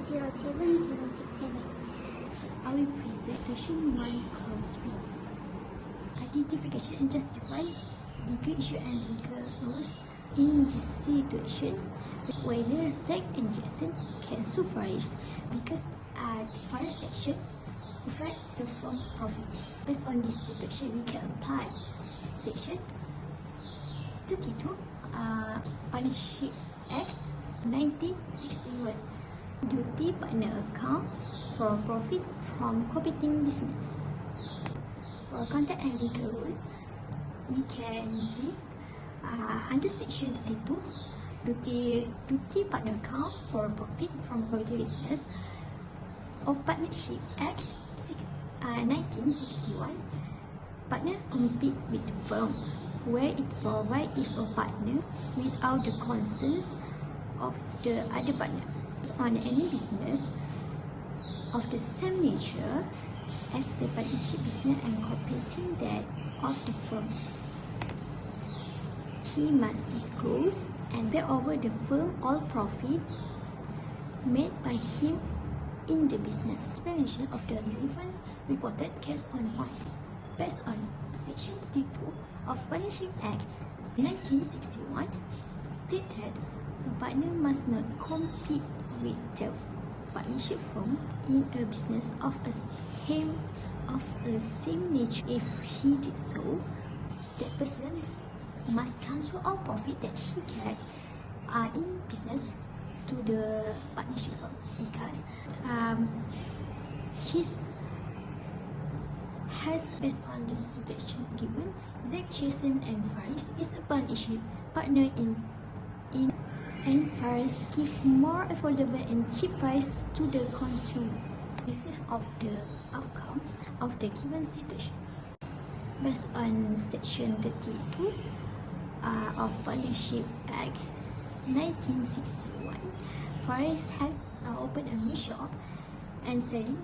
00767. I will present question 1 clause B. Identification and justify legal issue and legal rules in this situation. Whether Zack and Jason can sue Faris because Faris action affect the firm profit. Based on this situation, we can apply section 32 Partnership Act 1961. Duty partner account for profit from competing business. For content and legal rules, we can see under section 32, duty partner account for profit from competing business of Partnership Act 1961. Partner compete with the firm where it provides if a partner without the consent of the other partner on any business of the same nature as the partnership business and competing that of the firm. He must disclose and pay over the firm all profit made by him in the business. Explanation of the relevant reported case on point. Based on Section 32 of Partnership Act 1961, stated a partner must not compete with the partnership firm in a business of the same nature. If he did so, that person must transfer all profit that he get in business to the partnership firm because based on the situation given, Zack, Jason and Faris is a partnership partner in and Faris give more affordable and cheap price to the consumer. This is of the outcome of the given situation. Based on Section 32 of Partnership Act 1961, Faris has opened a new shop and selling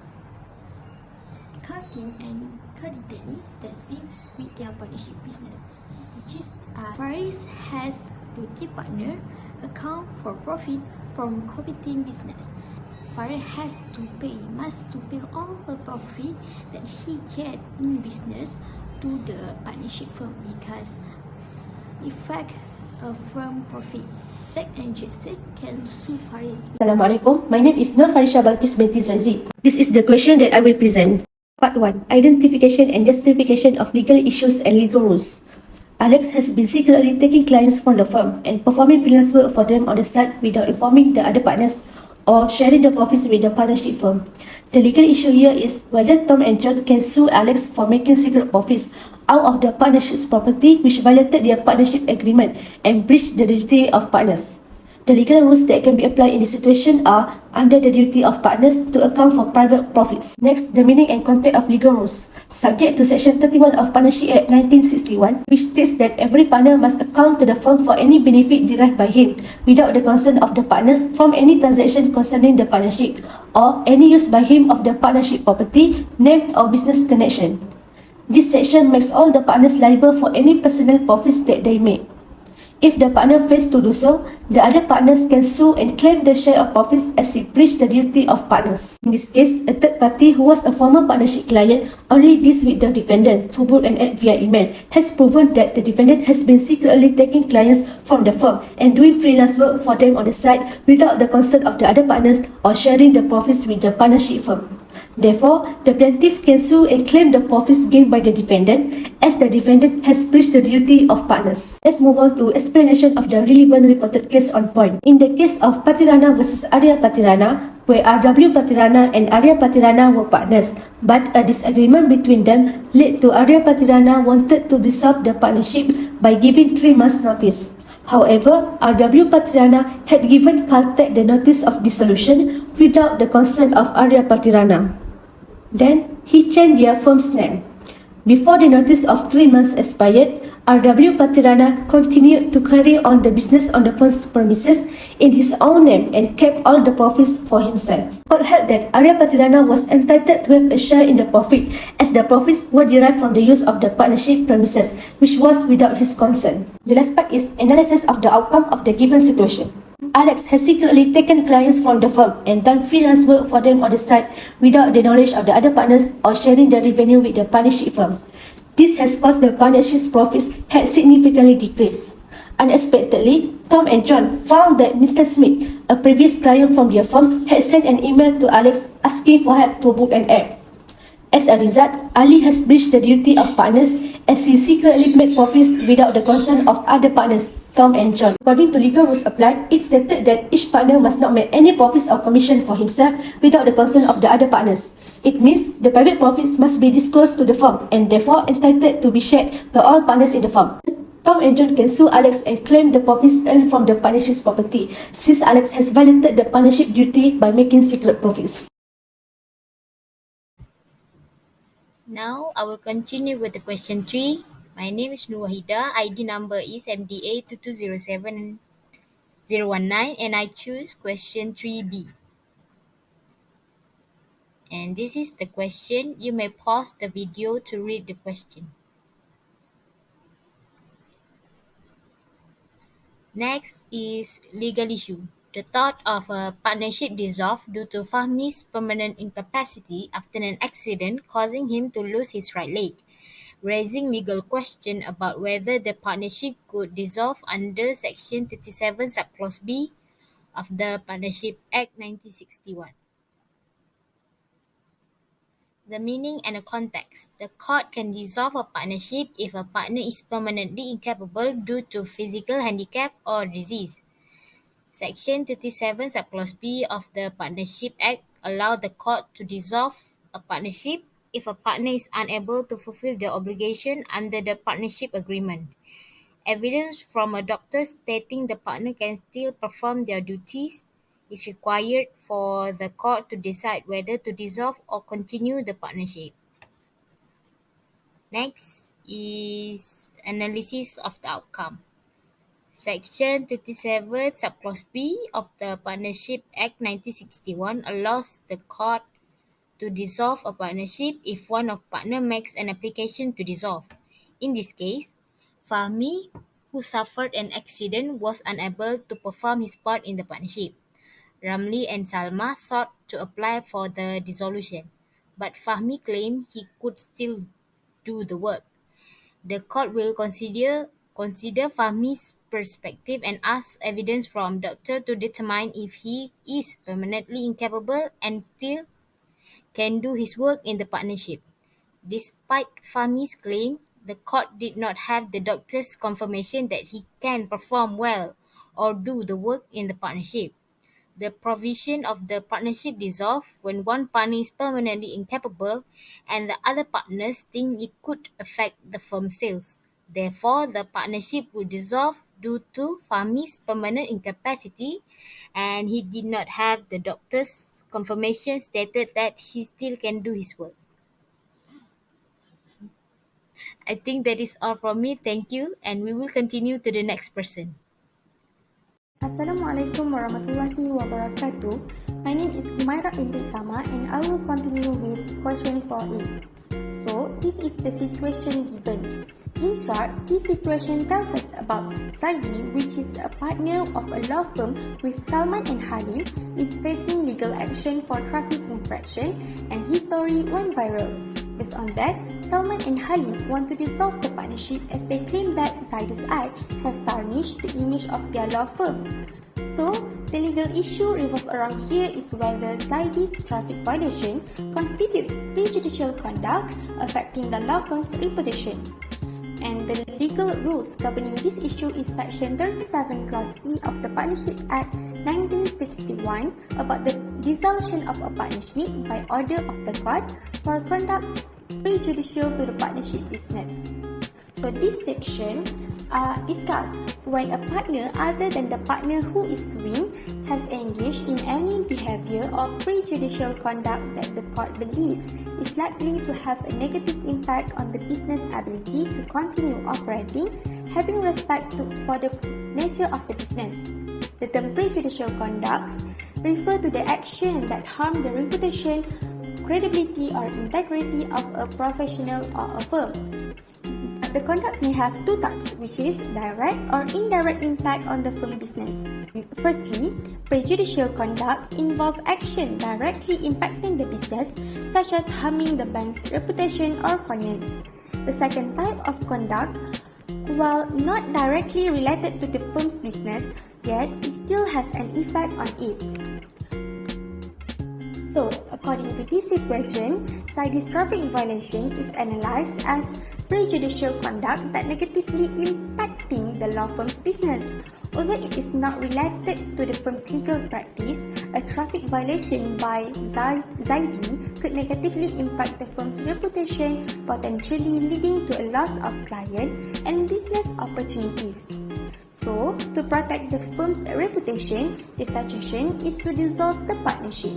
curtain and curtain that same with their partnership business, which is Faris has duty partner account for profit from competing business. Faris must pay all the profit that he get in business to the partnership firm because effect a firm profit. Zack and Jason can sue Faris. Assalamualaikum. My name is Nur Farisha Balkis binti Zazi. This is the question that I will present. Part 1. Identification and justification of legal issues and legal rules. Alex has been secretly taking clients from the firm and performing freelance work for them on the side without informing the other partners or sharing the profits with the partnership firm. The legal issue here is whether Tom and John can sue Alex for making secret profits out of the partnership's property which violated their partnership agreement and breached the duty of partners. The legal rules that can be applied in this situation are under the duty of partners to account for private profits. Next, the meaning and content of legal rules. Subject to Section 31 of Partnership Act 1961, which states that every partner must account to the firm for any benefit derived by him without the consent of the partners from any transaction concerning the partnership or any use by him of the partnership property, name or business connection. This section makes all the partners liable for any personal profits that they make. If the partner fails to do so, the other partners can sue and claim the share of profits as he breached the duty of partners. In this case, a third party who was a former partnership client only deals with the defendant to book and act via email has proven that the defendant has been secretly taking clients from the firm and doing freelance work for them on the side without the consent of the other partners or sharing the profits with the partnership firm. Therefore, the plaintiff can sue and claim the profits gained by the defendant as the defendant has breached the duty of partners. Let's move on to explanation of the relevant reported case on point. In the case of Patirana versus Arya Patirana, where R.W. Patirana and Arya Patirana were partners, but a disagreement between them led to Arya Patirana wanted to dissolve the partnership by giving 3 months notice. However, R.W. Patirana had given Caltech the notice of dissolution without the consent of Arya Patirana. Then, he changed their firm's name. Before the notice of 3 months expired, R.W. Patirana continued to carry on the business on the firm's premises in his own name and kept all the profits for himself. Court held that Arya Patirana was entitled to have a share in the profit as the profits were derived from the use of the partnership premises, which was without his consent. The last part is analysis of the outcome of the given situation. Alex has secretly taken clients from the firm and done freelance work for them on the side without the knowledge of the other partners or sharing the revenue with the partnership firm. This has caused the partnership's profits had significantly decreased. Unexpectedly, Tom and John found that Mr. Smith, a previous client from their firm, had sent an email to Alex asking for help to book an ad. As a result, Ali has breached the duty of partners as he secretly made profits without the consent of other partners, Tom and John. According to legal rules applied, it stated that each partner must not make any profits or commission for himself without the consent of the other partners. It means the private profits must be disclosed to the firm and therefore entitled to be shared by all partners in the firm. Tom and John can sue Alex and claim the profits earned from the partnership's property, since Alex has violated the partnership duty by making secret profits. Now I will continue with the question 3. My name is Nur Wahida. ID number is MDA2207019 and I choose question 3B. And this is the question. You may pause the video to read the question. Next is legal issue. The thought of a partnership dissolved due to Fahmi's permanent incapacity after an accident causing him to lose his right leg, raising legal question about whether the partnership could dissolve under Section 37 Subclause B of the Partnership Act 1961. The meaning and the context. The court can dissolve a partnership if a partner is permanently incapable due to physical handicap or disease. Section 37 Subclause B of the Partnership Act allows the court to dissolve a partnership if a partner is unable to fulfill their obligation under the partnership agreement. Evidence from a doctor stating the partner can still perform their duties is required for the court to decide whether to dissolve or continue the partnership. Next is analysis of the outcome. Section 37 Subclause B of the Partnership Act 1961 allows the court to dissolve a partnership if one of partner makes an application to dissolve. In this case, Fahmi, who suffered an accident, was unable to perform his part in the partnership. Ramli and Salma sought to apply for the dissolution, but Fahmi claimed he could still do the work. The court will consider Fahmi's perspective and ask evidence from doctor to determine if he is permanently incapable and still can do his work in the partnership. Despite Fahmi's claim, the court did not have the doctor's confirmation that he can perform well or do the work in the partnership. The provision of the partnership dissolves when one partner is permanently incapable and the other partners think it could affect the firm's sales. Therefore, the partnership will dissolve due to Fahmi's permanent incapacity and he did not have the doctor's confirmation stated that he still can do his work. I think that is all from me. Thank you, and we will continue to the next person. Assalamualaikum warahmatullahi wabarakatuh. My name is Umaira Binti Sama and I will continue with question 4A. So, this is the situation given. In short, this situation tells us about Saidi, which is a partner of a law firm with Salman and Halim, is facing legal action for traffic infraction and his story went viral. Based on that, Salman and Halim want to dissolve the partnership as they claim that Zaidi's act has tarnished the image of their law firm. So, the legal issue revolves around here is whether Zaidi's traffic violation constitutes prejudicial conduct affecting the law firm's reputation. And the legal rules governing this issue is Section 37 Clause C of the Partnership Act 1961 about the dissolution of a partnership by order of the court for conduct prejudicial to the partnership business. So this section discusses when a partner other than the partner who is suing has engaged in any behavior or prejudicial conduct that the court believes is likely to have a negative impact on the business ability to continue operating, having respect for the nature of the business. The term prejudicial conducts refer to the action that harm the reputation, credibility or integrity of a professional or a firm. But The conduct may have two types, which is direct or indirect impact on the firm business. Firstly, prejudicial conduct involves action directly impacting the business, such as harming the bank's reputation or finance. The second type of conduct, while not directly related to the firm's business, yet it still has an effect on it. So, according to this situation, Saidi's traffic violation is analysed as prejudicial conduct that negatively impacting the law firm's business. Although it is not related to the firm's legal practice, a traffic violation by Zaidi could negatively impact the firm's reputation, potentially leading to a loss of client and business opportunities. So, to protect the firm's reputation, the suggestion is to dissolve the partnership.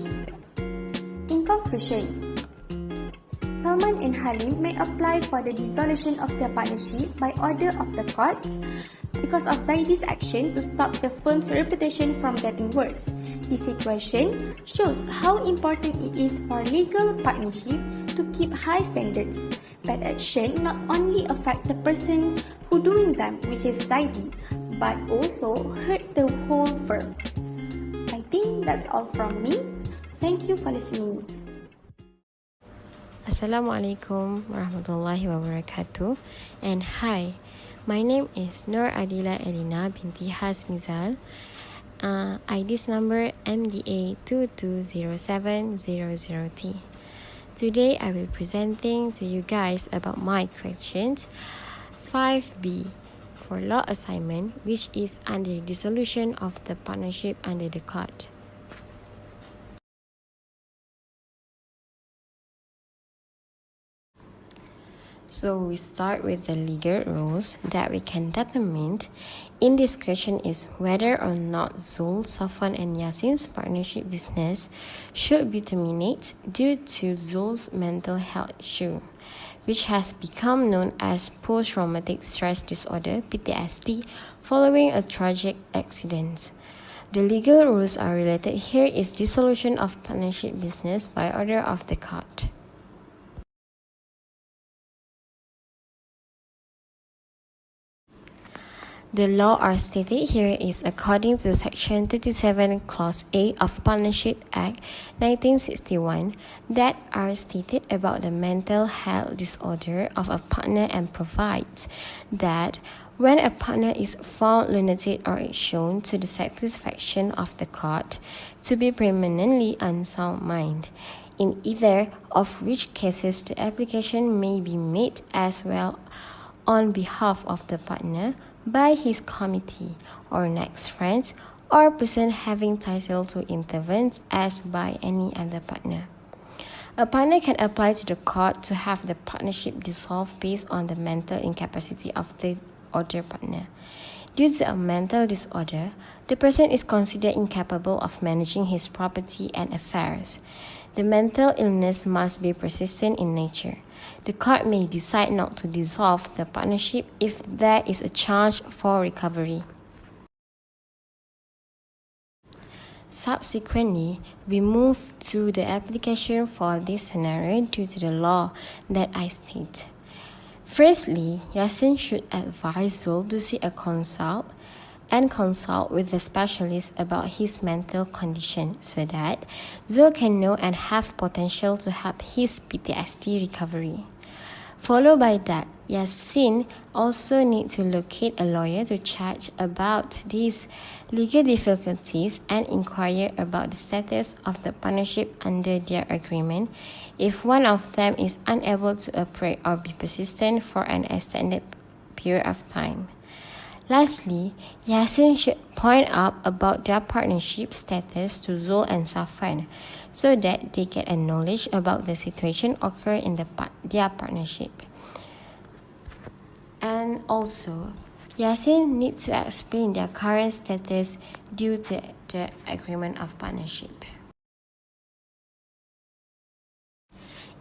In conclusion, Salman and Halim may apply for the dissolution of their partnership by order of the courts because of Zaidi's action to stop the firm's reputation from getting worse. This situation shows how important it is for legal partnership to keep high standards. Bad action not only affect the person who doing them, which is Zaidi, but also hurt the whole firm. I think that's all from me. Thank you for listening. Assalamualaikum warahmatullahi wabarakatuh. And hi, my name is Nur Adila Elina binti Hasmizal. ID's number MDA220700T. Today I will be presenting to you guys about my questions 5B for law assignment, which is under dissolution of the partnership under the court. So we start with the legal rules that we can determine in this question is whether or not Zul, Safwan and Yasin's partnership business should be terminated due to Zul's mental health issue, which has become known as post-traumatic stress disorder (PTSD) following a tragic accident. The legal rules are related here is dissolution of partnership business by order of the court. The law are stated here is according to Section 37 Clause A of Partnership Act 1961 that are stated about the mental health disorder of a partner and provides that when a partner is found lunatic or is shown to the satisfaction of the court to be permanently unsound mind, in either of which cases the application may be made as well on behalf of the partner by his committee or next friends or person having title to intervene as by any other partner. A partner can apply to the court to have the partnership dissolved based on the mental incapacity of the other partner. Due to a mental disorder, the person is considered incapable of managing his property and affairs. The mental illness must be persistent in nature. The court may decide not to dissolve the partnership if there is a charge for recovery. Subsequently, we move to the application for this scenario due to the law that I state. Firstly, Yasin should advise Zul to see a consult with the specialist about his mental condition so that Zul can know and have potential to help his PTSD recovery. Followed by that, Yasin also need to locate a lawyer to chat about these legal difficulties and inquire about the status of the partnership under their agreement if one of them is unable to operate or be persistent for an extended period of time. Lastly, Yasin should point out about their partnership status to Zul and Safwan so that they get a knowledge about the situation occurring in their partnership. And also, Yasin needs to explain their current status due to the agreement of partnership.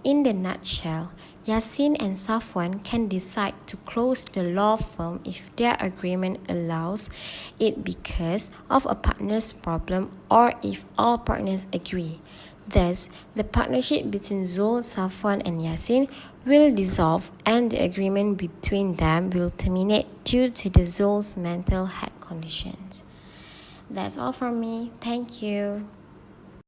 In the nutshell, Yasin and Safwan can decide to close the law firm if their agreement allows it because of a partner's problem or if all partners agree. Thus, the partnership between Zul, Safwan, and Yasin will dissolve, and the agreement between them will terminate due to the Zul's mental health conditions. That's all from me. Thank you.